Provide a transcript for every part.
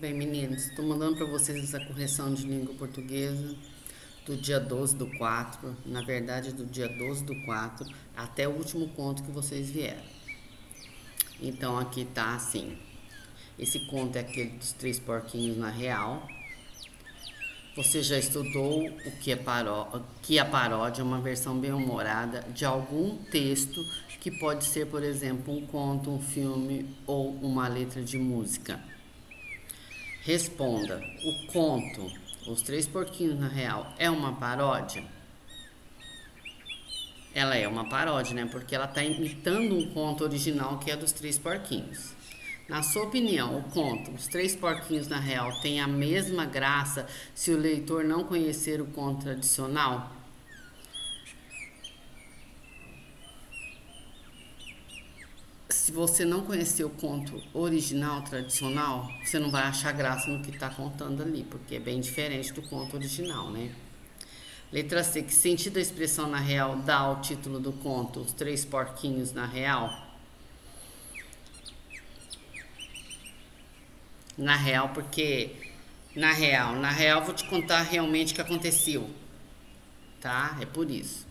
Bem, meninos, estou mandando para vocês essa correção de língua portuguesa do dia 12 do 4, na verdade do dia 12 do 4 até o último conto que vocês vieram. Então aqui tá assim, esse conto é aquele dos três porquinhos na real. Você já estudou o que é paródia, que a paródia é uma versão bem-humorada de algum texto que pode ser, por exemplo, um conto, um filme ou uma letra de música. Responda, o conto Os Três Porquinhos na Real é uma paródia? Ela é uma paródia, né? Porque ela está imitando um conto original que é dos Três Porquinhos. Na sua opinião, o conto Os Três Porquinhos na Real tem a mesma graça se o leitor não conhecer o conto tradicional? Se você não conhecer o conto original, tradicional, você não vai achar graça no que está contando ali, porque é bem diferente do conto original, né? Letra C. Que sentido a expressão na real dá ao título do conto Os Três Porquinhos na Real? Na real, porque na real vou te contar realmente o que aconteceu, tá? É por isso.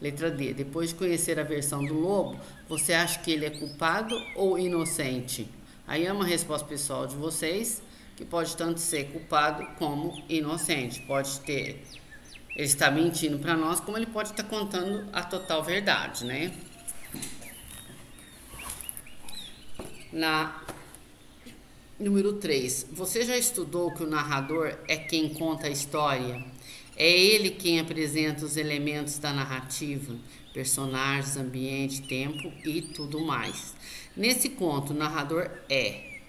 Letra D. Depois de conhecer a versão do lobo, você acha que ele é culpado ou inocente? Aí é uma resposta pessoal de vocês, que pode tanto ser culpado como inocente. Pode ter, ele está mentindo para nós, como ele pode estar contando a total verdade, né? Na número 3. Você já estudou que o narrador é quem conta a história? É ele quem apresenta os elementos da narrativa, personagens, ambiente, tempo e tudo mais. Nesse conto, o narrador é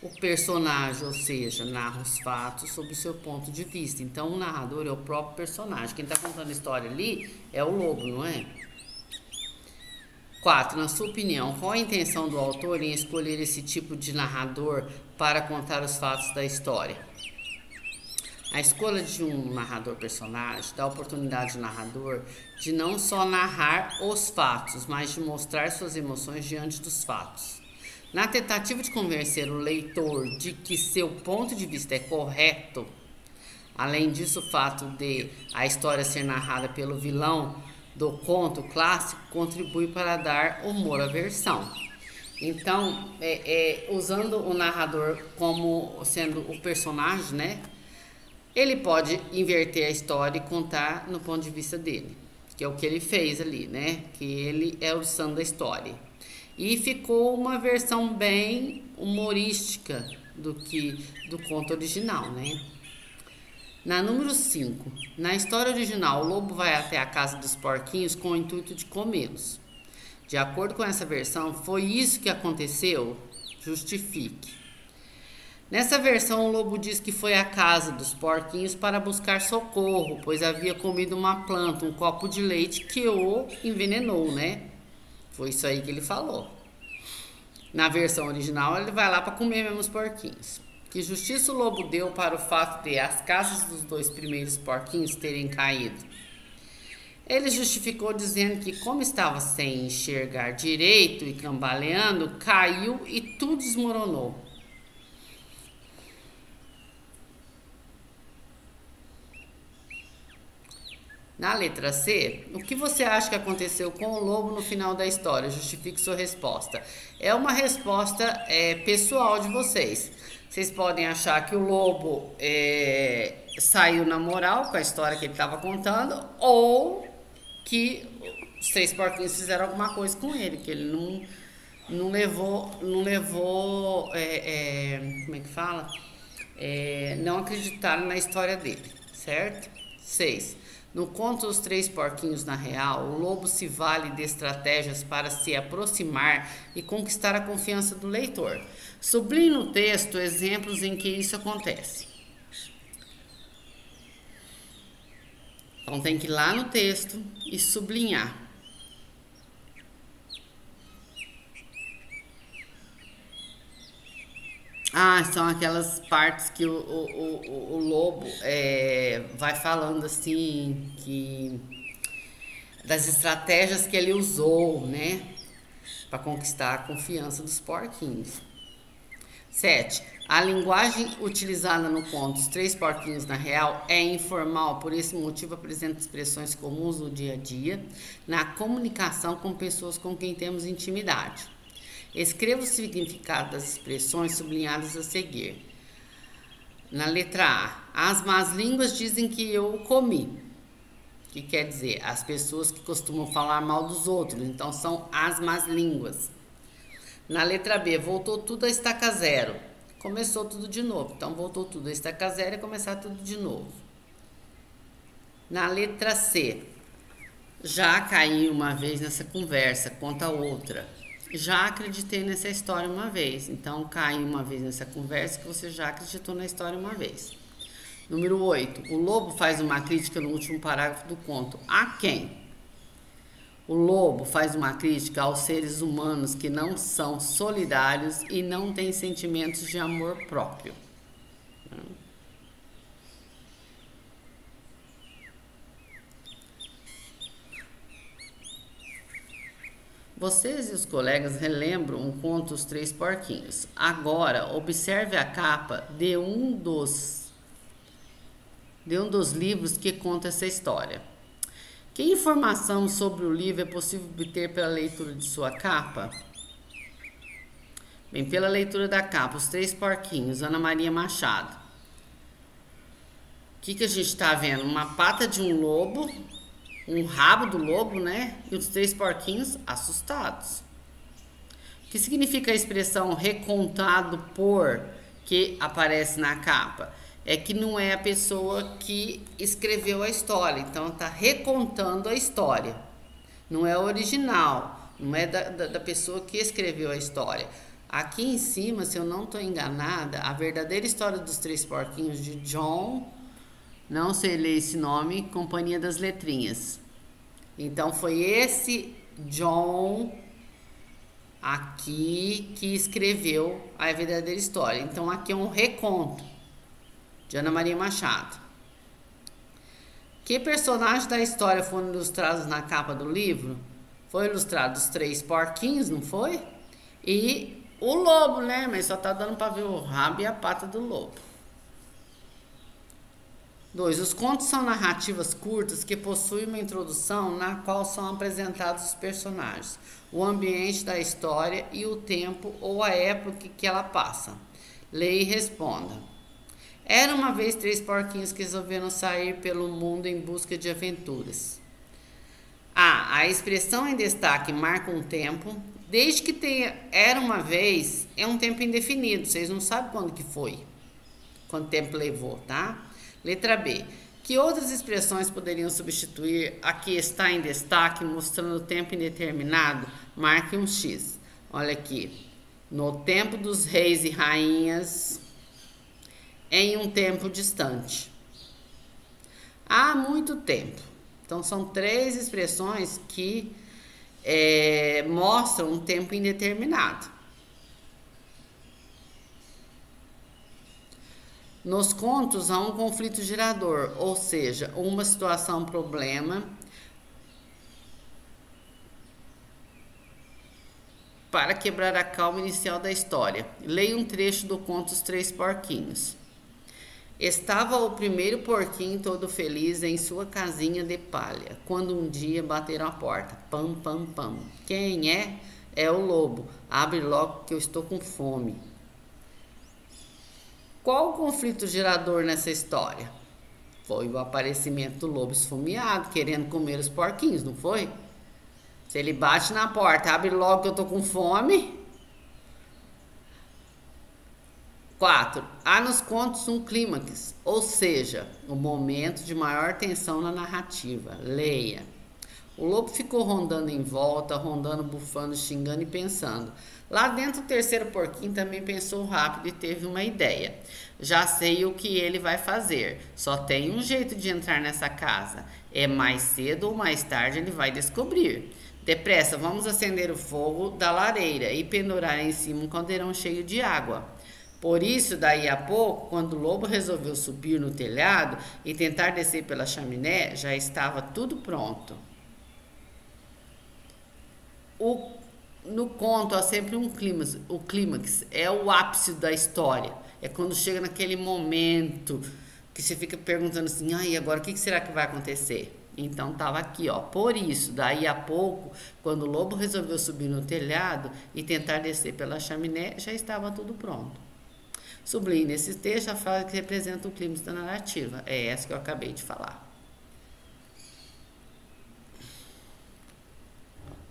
o personagem, ou seja, narra os fatos sob o seu ponto de vista. Então, o narrador é o próprio personagem. Quem está contando a história ali é o lobo, não é? 4. Na sua opinião, qual a intenção do autor em escolher esse tipo de narrador para contar os fatos da história? A escolha de um narrador personagem dá a oportunidade ao narrador de não só narrar os fatos, mas de mostrar suas emoções diante dos fatos. Na tentativa de convencer o leitor de que seu ponto de vista é correto, além disso, o fato de a história ser narrada pelo vilão do conto clássico contribui para dar humor à versão. Então, usando o narrador como sendo o personagem, né? Ele pode inverter a história e contar no ponto de vista dele, que é o que ele fez ali, né? Que ele é o santo da história. E ficou uma versão bem humorística do conto original, né? Na número 5, na história original, o lobo vai até a casa dos porquinhos com o intuito de comê-los. De acordo com essa versão, foi isso que aconteceu? Justifique. Nessa versão, o lobo diz que foi à casa dos porquinhos para buscar socorro, pois havia comido uma planta, um copo de leite que o envenenou, né? Foi isso aí que ele falou. Na versão original, ele vai lá para comer mesmo os porquinhos. Que justiça o lobo deu para o fato de as casas dos dois primeiros porquinhos terem caído? Ele justificou dizendo que, como estava sem enxergar direito e cambaleando, caiu e tudo desmoronou. Na letra C, o que você acha que aconteceu com o lobo no final da história? Justifique sua resposta. É uma resposta pessoal de vocês. Vocês podem achar que o lobo saiu na moral com a história que ele estava contando, ou que os três porquinhos fizeram alguma coisa com ele, que ele não levou, como é que fala? Não acreditaram na história dele, certo? 6. No conto Os Três Porquinhos na Real, o lobo se vale de estratégias para se aproximar e conquistar a confiança do leitor. Sublinhe no texto exemplos em que isso acontece. Então tem que ir lá no texto e sublinhar. Ah, são aquelas partes que o lobo vai falando assim, que das estratégias que ele usou, né, para conquistar a confiança dos porquinhos. 7. A linguagem utilizada no conto Os Três Porquinhos na Real é informal, por esse motivo apresenta expressões comuns no dia a dia, na comunicação com pessoas com quem temos intimidade. Escreva o significado das expressões sublinhadas a seguir. Na letra A, as más línguas dizem que eu o comi. O que quer dizer? As pessoas que costumam falar mal dos outros, então são as más línguas. Na letra B, voltou tudo a estaca zero. Começou tudo de novo. Então, voltou tudo a estaca zero e começar tudo de novo. Na letra C, já caí uma vez nessa conversa, conta outra. Já acreditei nessa história uma vez. Então, caí uma vez nessa conversa que você já acreditou na história uma vez. Número 8. O lobo faz uma crítica no último parágrafo do conto. A quem? O lobo faz uma crítica aos seres humanos que não são solidários e não têm sentimentos de amor próprio. Vocês e os colegas relembram o conto Os Três Porquinhos. Agora, observe a capa de um dos livros que conta essa história. Que informação sobre o livro é possível obter pela leitura de sua capa? Bem, pela leitura da capa, Os Três Porquinhos, Ana Maria Machado. O que a gente está vendo? Uma pata de um lobo, um rabo do lobo, né? E os três porquinhos assustados. O que significa a expressão recontado por que aparece na capa? É que não é a pessoa que escreveu a história, então está recontando a história. Não é original, não é da pessoa que escreveu a história. Aqui em cima, se eu não estou enganada, a verdadeira história dos Três Porquinhos de John, não sei ler esse nome, Companhia das Letrinhas. Então foi esse John aqui que escreveu a verdadeira história. Então aqui é um reconto de Ana Maria Machado. Que personagens da história foram ilustrados na capa do livro? Foi ilustrado os três porquinhos, não foi? E o lobo, né? Mas só tá dando para ver o rabo e a pata do lobo. 2. Os contos são narrativas curtas que possuem uma introdução na qual são apresentados os personagens, o ambiente da história e o tempo ou a época que ela passa. Leia e responda. Era uma vez três porquinhos que resolveram sair pelo mundo em busca de aventuras. A expressão em destaque marca um tempo. Desde que tenha era uma vez, é um tempo indefinido. Vocês não sabem quando que foi. Quanto tempo levou, tá? Letra B. Que outras expressões poderiam substituir a que está em destaque, mostrando tempo indeterminado? Marque um X. Olha aqui. No tempo dos reis e rainhas, em um tempo distante. Há muito tempo. Então, são três expressões que mostram um tempo indeterminado. Nos contos, há um conflito gerador, ou seja, uma situação problema para quebrar a calma inicial da história. Leia um trecho do conto Os Três Porquinhos. Estava o primeiro porquinho todo feliz em sua casinha de palha, quando um dia bateram a porta. Pam, pam, pam. Quem é? É o lobo. Abre logo que eu estou com fome. Qual o conflito gerador nessa história? Foi o aparecimento do lobo esfomeado, querendo comer os porquinhos, não foi? Se ele bate na porta, abre logo que eu estou com fome. 4. Há nos contos um clímax, ou seja, o momento de maior tensão na narrativa. Leia. O lobo ficou rondando em volta, rondando, bufando, xingando e pensando. Lá dentro, o terceiro porquinho também pensou rápido e teve uma ideia. Já sei o que ele vai fazer. Só tem um jeito de entrar nessa casa. É mais cedo ou mais tarde ele vai descobrir. Depressa, vamos acender o fogo da lareira e pendurar em cima um caldeirão cheio de água. Por isso, daí a pouco, quando o lobo resolveu subir no telhado e tentar descer pela chaminé, já estava tudo pronto. no conto há sempre um clímax. O clímax é o ápice da história. É quando chega naquele momento que você fica perguntando assim, e agora o que será que vai acontecer? Então tava aqui, ó. Por isso, daí a pouco, quando o lobo resolveu subir no telhado e tentar descer pela chaminé, já estava tudo pronto. Sublinhe nesse texto a frase que representa o clímax da narrativa. É essa que eu acabei de falar.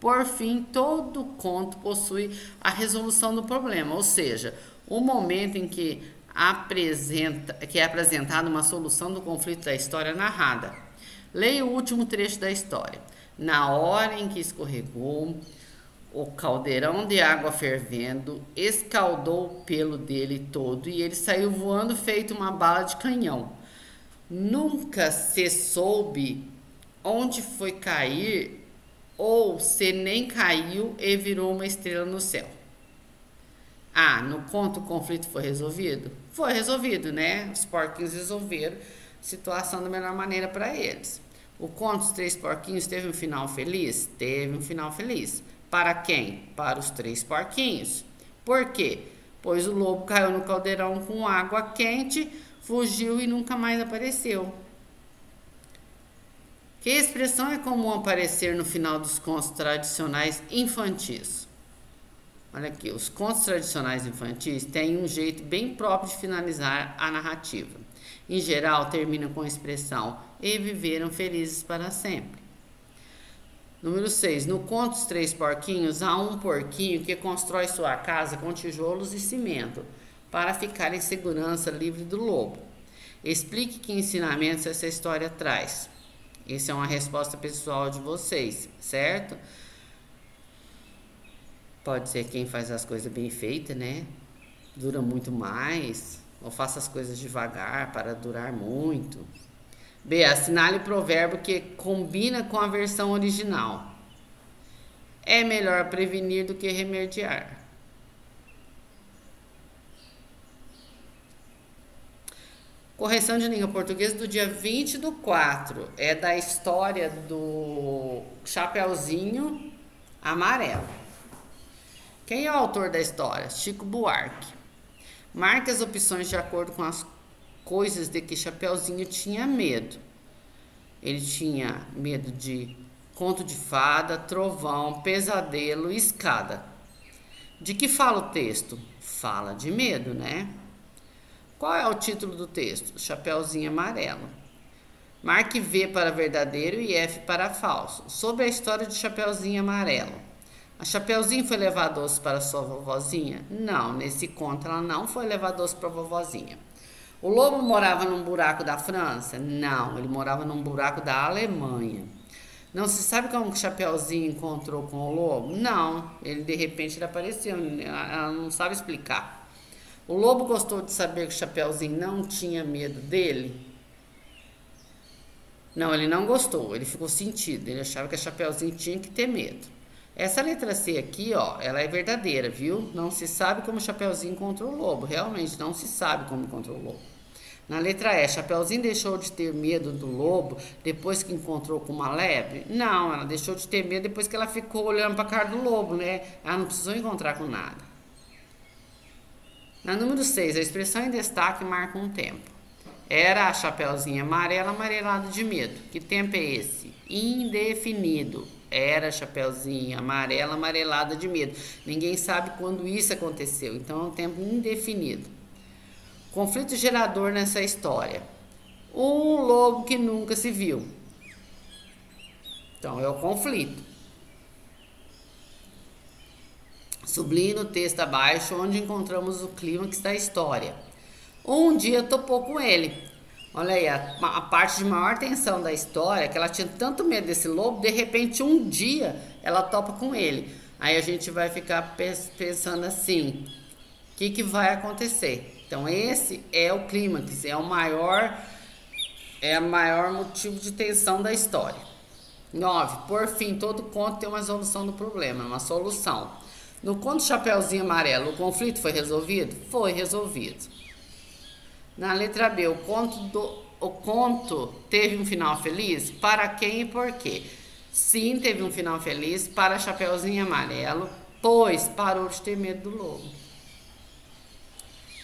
Por fim, todo conto possui a resolução do problema, ou seja, o momento em que é apresentada uma solução do conflito da história narrada. Leia o último trecho da história. Na hora em que escorregou, o caldeirão de água fervendo escaldou o pelo dele todo e ele saiu voando feito uma bala de canhão. Nunca se soube onde foi cair ou se nem caiu e virou uma estrela no céu. No conto o conflito foi resolvido? Foi resolvido, né? Os porquinhos resolveram a situação da melhor maneira para eles. O conto Os Três Porquinhos teve um final feliz? Teve um final feliz. Para quem? Para os três porquinhos. Por quê? Pois o lobo caiu no caldeirão com água quente, fugiu e nunca mais apareceu. Que expressão é comum aparecer no final dos contos tradicionais infantis? Olha aqui, os contos tradicionais infantis têm um jeito bem próprio de finalizar a narrativa. Em geral, terminam com a expressão "e viveram felizes para sempre". Número 6. No conto Os Três Porquinhos, há um porquinho que constrói sua casa com tijolos e cimento para ficar em segurança livre do lobo. Explique que ensinamentos essa história traz. Essa é uma resposta pessoal de vocês, certo? Pode ser quem faz as coisas bem feitas, né? Dura muito mais. Ou faça as coisas devagar para durar muito. B. Assinale o provérbio que combina com a versão original. É melhor prevenir do que remediar. Correção de língua portuguesa do dia 20/4. É da história do Chapeuzinho Amarelo. Quem é o autor da história? Chico Buarque. Marque as opções de acordo com as coisas de que Chapeuzinho tinha medo. Ele tinha medo de conto de fada, trovão, pesadelo e escada. De que fala o texto? Fala de medo, né? Qual é o título do texto? Chapeuzinho Amarelo. Marque V para verdadeiro e F para falso. Sobre a história de Chapeuzinho Amarelo. A Chapeuzinho foi levar doce para sua vovozinha? Não, nesse conto ela não foi levar doce para a vovozinha. O lobo morava num buraco da França? Não, ele morava num buraco da Alemanha. Não se sabe como o Chapeuzinho encontrou com o lobo? Não, ele de repente ele apareceu, ela não sabe explicar. O lobo gostou de saber que o Chapeuzinho não tinha medo dele? Não, ele não gostou, ele ficou sentido, ele achava que a Chapeuzinho tinha que ter medo. Essa letra C aqui, ó, ela é verdadeira, viu? Não se sabe como o Chapeuzinho encontrou o lobo. Realmente, não se sabe como encontrou o lobo. Na letra E, Chapeuzinho deixou de ter medo do lobo depois que encontrou com uma lebre? Não, ela deixou de ter medo depois que ela ficou olhando para a cara do lobo, né? Ela não precisou encontrar com nada. Na número 6, a expressão em destaque marca um tempo. Era a Chapeuzinho amarela, amarelado de medo. Que tempo é esse? Indefinido. Era Chapeuzinho amarela, amarelada de medo. Ninguém sabe quando isso aconteceu, então é um tempo indefinido. Conflito gerador nessa história. Um lobo que nunca se viu. Então é o conflito. Sublinhe no texto abaixo onde encontramos o clímax da história. Um dia topou com ele. Olha aí, a parte de maior tensão da história, que ela tinha tanto medo desse lobo, de repente um dia ela topa com ele. Aí a gente vai ficar pensando assim, o que vai acontecer? Então esse é o clímax, é o maior motivo de tensão da história. 9. Por fim, todo conto tem uma resolução do problema, uma solução. No conto Chapeuzinho Amarelo, o conflito foi resolvido? Foi resolvido. Na letra B, o conto teve um final feliz? Para quem e por quê? Sim, teve um final feliz para Chapeuzinho Amarelo, pois parou de ter medo do lobo.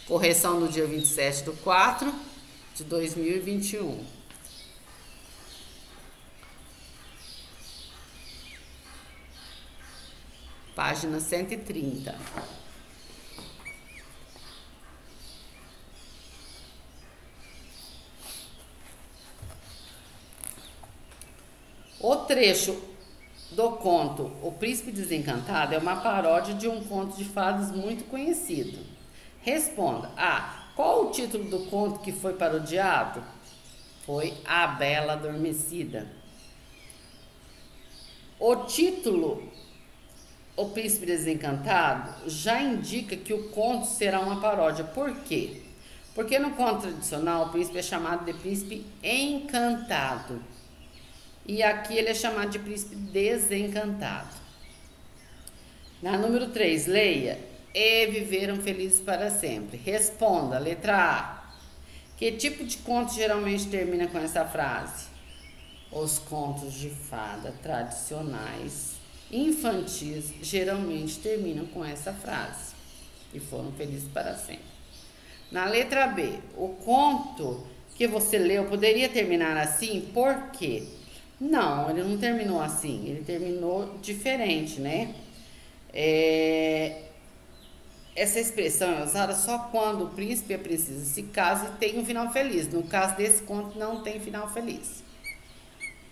Correção do dia 27/4/2021. Página 130. O trecho do conto O Príncipe Desencantado é uma paródia de um conto de fadas muito conhecido. Responda: A. Qual o título do conto que foi parodiado? Foi A Bela Adormecida. O título O Príncipe Desencantado já indica que o conto será uma paródia. Por quê? Porque no conto tradicional o príncipe é chamado de príncipe encantado. E aqui ele é chamado de príncipe desencantado. Na número 3, leia: E viveram felizes para sempre. Responda, letra A. Que tipo de conto geralmente termina com essa frase? Os contos de fada tradicionais infantis geralmente terminam com essa frase. E foram felizes para sempre. Na letra B, o conto que você leu poderia terminar assim, por quê? Não, ele não terminou assim, ele terminou diferente, né? Essa expressão é usada só quando o príncipe e a princesa se casam e tem um final feliz. No caso desse conto, não tem final feliz.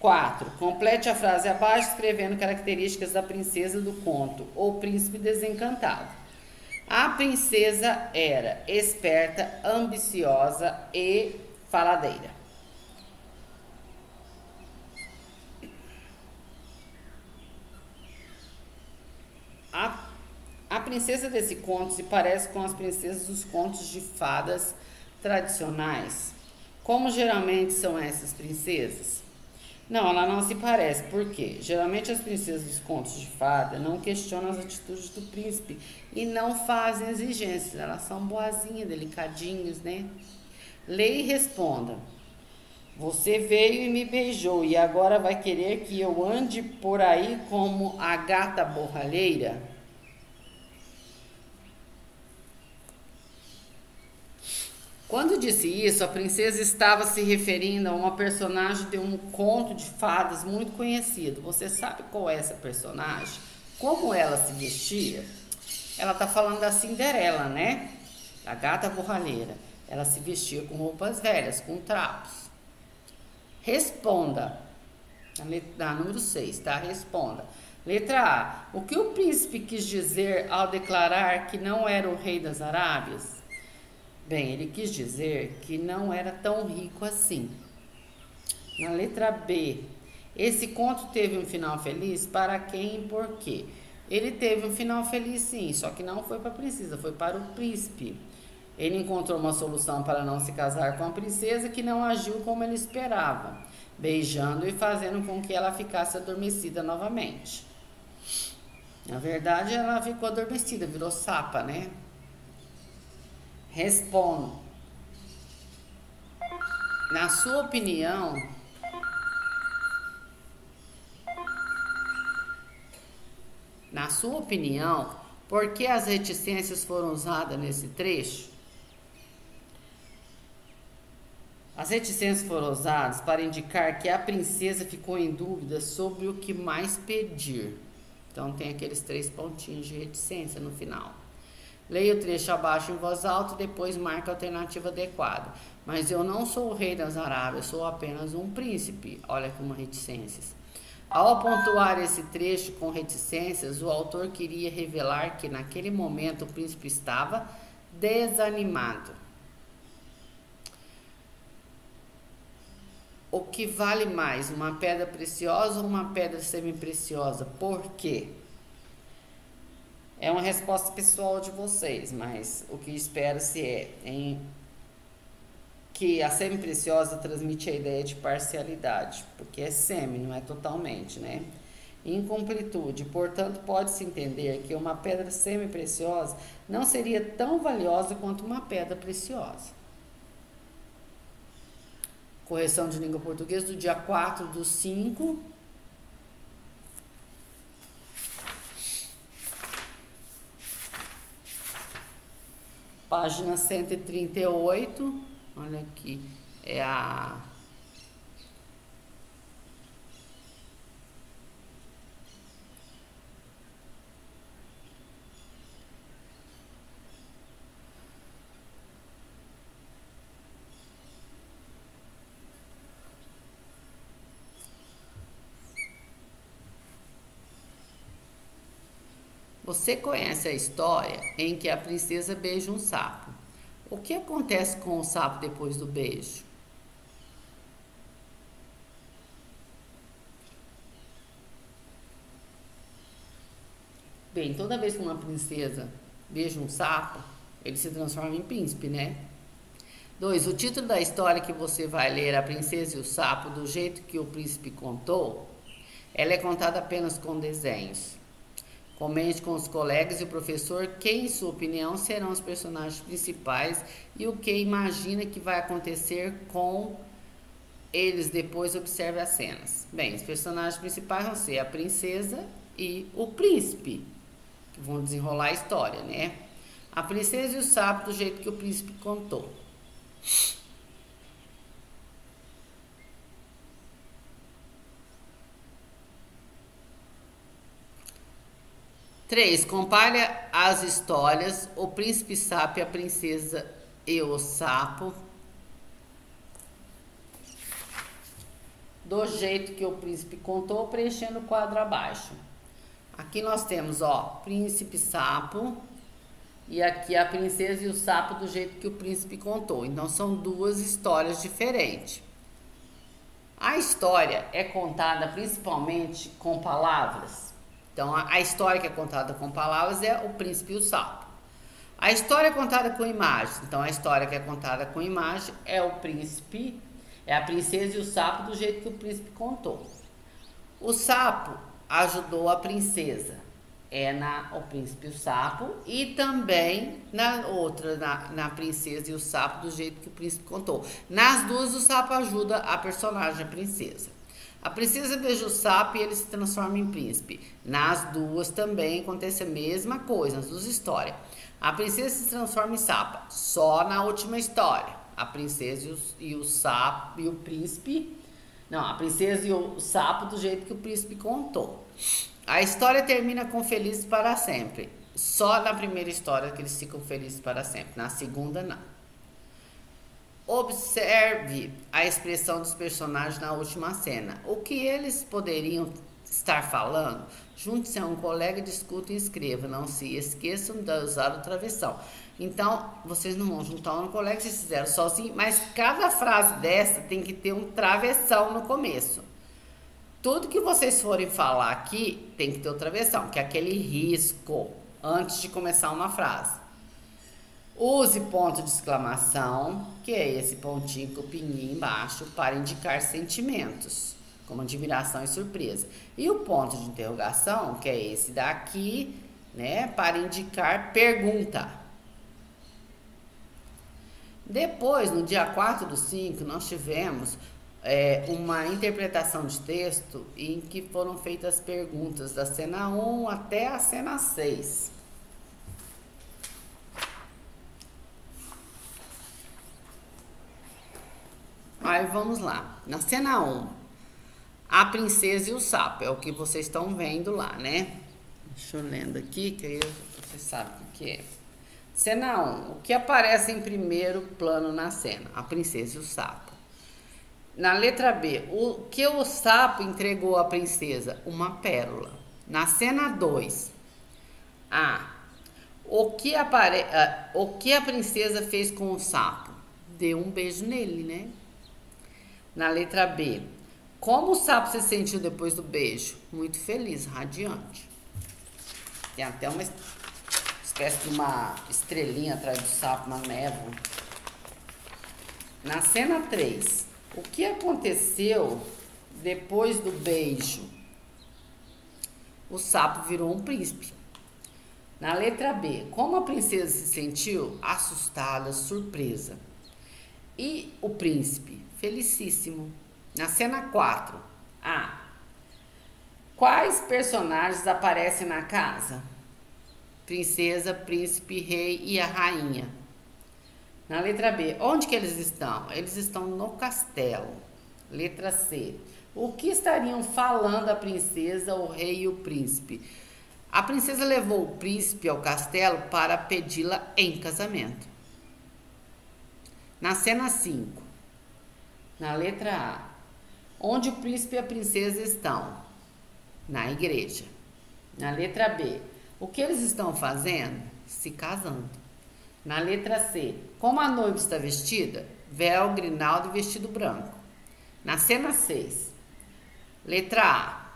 4. Complete a frase abaixo escrevendo características da princesa do conto O Príncipe Desencantado. A princesa era esperta, ambiciosa e faladeira. A princesa desse conto se parece com as princesas dos contos de fadas tradicionais. Como geralmente são essas princesas? Não, ela não se parece. Por quê? Geralmente as princesas dos contos de fada não questionam as atitudes do príncipe e não fazem exigências. Elas são boazinhas, delicadinhas, né? Leia e responda. Você veio e me beijou e agora vai querer que eu ande por aí como a gata borralheira? Quando disse isso, a princesa estava se referindo a uma personagem de um conto de fadas muito conhecido. Você sabe qual é essa personagem? Como ela se vestia? Ela está falando da Cinderela, né? A gata borralheira. Ela se vestia com roupas velhas, com trapos. Responda. Na número 6, tá? Responda. Letra A. O que o príncipe quis dizer ao declarar que não era o rei das Arábias? Bem, ele quis dizer que não era tão rico assim. Na letra B, esse conto teve um final feliz para quem e por quê? Ele teve um final feliz sim, só que não foi para a princesa, foi para o príncipe. Ele encontrou uma solução para não se casar com a princesa que não agiu como ele esperava, beijando e fazendo com que ela ficasse adormecida novamente. Na verdade, ela ficou adormecida, virou sapa, né? Respondo. Na sua opinião, por que as reticências foram usadas nesse trecho? As reticências foram usadas para indicar que a princesa ficou em dúvida sobre o que mais pedir. Então tem aqueles 3 pontinhos de reticência no final. Leia o trecho abaixo em voz alta e depois marque a alternativa adequada. Mas eu não sou o rei das Arábias, sou apenas um príncipe. Olha como reticências. Ao pontuar esse trecho com reticências, o autor queria revelar que naquele momento o príncipe estava desanimado. O que vale mais, uma pedra preciosa ou uma pedra semi-preciosa? Por quê? É uma resposta pessoal de vocês, mas o que espera-se é que a semi-preciosa transmite a ideia de parcialidade, porque é semi, não é totalmente, né? Incompletude, portanto, pode-se entender que uma pedra semi-preciosa não seria tão valiosa quanto uma pedra preciosa. Correção de língua portuguesa do dia 4/5. Página 138, olha aqui, é a... Você conhece a história em que a princesa beija um sapo. O que acontece com o sapo depois do beijo? Bem, toda vez que uma princesa beija um sapo, ele se transforma em príncipe, né? 2. O título da história que você vai ler, A Princesa e o Sapo, do jeito que o príncipe contou, ela é contada apenas com desenhos. Comente com os colegas e o professor quem, em sua opinião, serão os personagens principais e o que imagina que vai acontecer com eles depois. Observe as cenas. Bem, os personagens principais vão ser a princesa e o príncipe, que vão desenrolar a história, né? A princesa e o sapo do jeito que o príncipe contou. 3. Compare as histórias O Príncipe Sapo e a Princesa e o Sapo, do jeito que o príncipe contou, preenchendo o quadro abaixo. Aqui nós temos, ó, Príncipe Sapo e aqui a Princesa e o Sapo do jeito que o príncipe contou. Então são duas histórias diferentes. A história é contada principalmente com palavras. Então, a história que é contada com palavras é O Príncipe e o Sapo. A história é contada com imagens. Então, a história que é contada com imagem é o príncipe, é a princesa e o sapo do jeito que o príncipe contou. O sapo ajudou a princesa. É O Príncipe e o Sapo. E também na outra, na Princesa e o Sapo, do jeito que o príncipe contou. Nas duas, o sapo ajuda a personagem, a princesa. A princesa beija o sapo e ele se transforma em príncipe. Nas duas também acontece a mesma coisa, nas duas histórias. A princesa se transforma em sapo, só na última história. A princesa e o sapo e o príncipe... Não, a princesa e o sapo do jeito que o príncipe contou. A história termina com felizes para sempre. Só na primeira história que eles ficam felizes para sempre. Na segunda, não. Observe a expressão dos personagens na última cena. O que eles poderiam estar falando? Junte-se a um colega, discutam e escrevam. Não se esqueçam de usar o travessão. Então, vocês não vão juntar um colega, vocês fizeram sozinho, mas cada frase dessa tem que ter um travessão no começo. Tudo que vocês forem falar aqui tem que ter o travessão, que é aquele risco antes de começar uma frase. Use ponto de exclamação, que é esse pontinho com o pininho embaixo, para indicar sentimentos, como admiração e surpresa. E o ponto de interrogação, que é esse daqui, né, para indicar pergunta. Depois, no dia 4/5, nós tivemos uma interpretação de texto em que foram feitas perguntas da cena 1 até a cena 6. Aí vamos lá. Na cena 1, a princesa e o sapo, é o que vocês estão vendo lá, né? Deixa eu lendo aqui, que aí você sabe o que é. Cena 1, o que aparece em primeiro plano na cena? A princesa e o sapo. Na letra B, o que o sapo entregou à princesa? Uma pérola. Na cena 2, o que a princesa fez com o sapo? Deu um beijo nele, né? Na letra B, como o sapo se sentiu depois do beijo? Muito feliz, radiante. Tem até uma espécie de uma estrelinha atrás do sapo, uma névoa. Na cena 3, o que aconteceu depois do beijo? O sapo virou um príncipe. Na letra B, como a princesa se sentiu? Assustada, surpresa. E o príncipe? Felicíssimo. Na cena 4, quais personagens aparecem na casa? Princesa, príncipe, rei e a rainha. Na letra B, onde que eles estão? Eles estão no castelo. Letra C, o que estariam falando a princesa, o rei e o príncipe? A princesa levou o príncipe ao castelo para pedi-la em casamento. Na cena 5, na letra A, onde o príncipe e a princesa estão? Na igreja. Na letra B, o que eles estão fazendo? Se casando. Na letra C, como a noiva está vestida? Véu, grinalda e vestido branco. Na cena 6, letra A,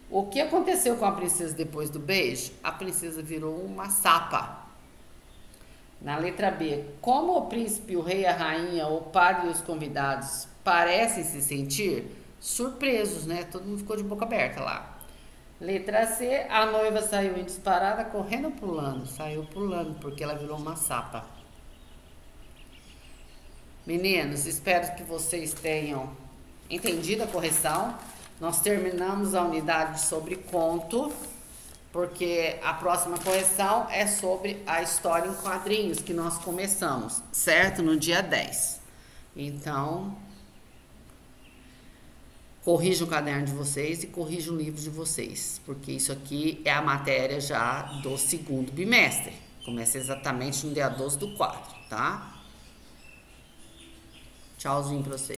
o que aconteceu com a princesa depois do beijo? A princesa virou uma sapa. Na letra B, como o príncipe, o rei, a rainha, o padre e os convidados parecem se sentir? Surpresos, né? Todo mundo ficou de boca aberta lá. Letra C, a noiva saiu em disparada, correndo pulando. Saiu pulando porque ela virou uma sapa. Meninos, espero que vocês tenham entendido a correção. Nós terminamos a unidade sobre conto, porque a próxima correção é sobre a história em quadrinhos que nós começamos, certo? No dia 10. Então, corrijam o caderno de vocês e corrijam o livro de vocês, porque isso aqui é a matéria já do segundo bimestre. Começa exatamente no dia 12/4, tá? Tchauzinho pra vocês.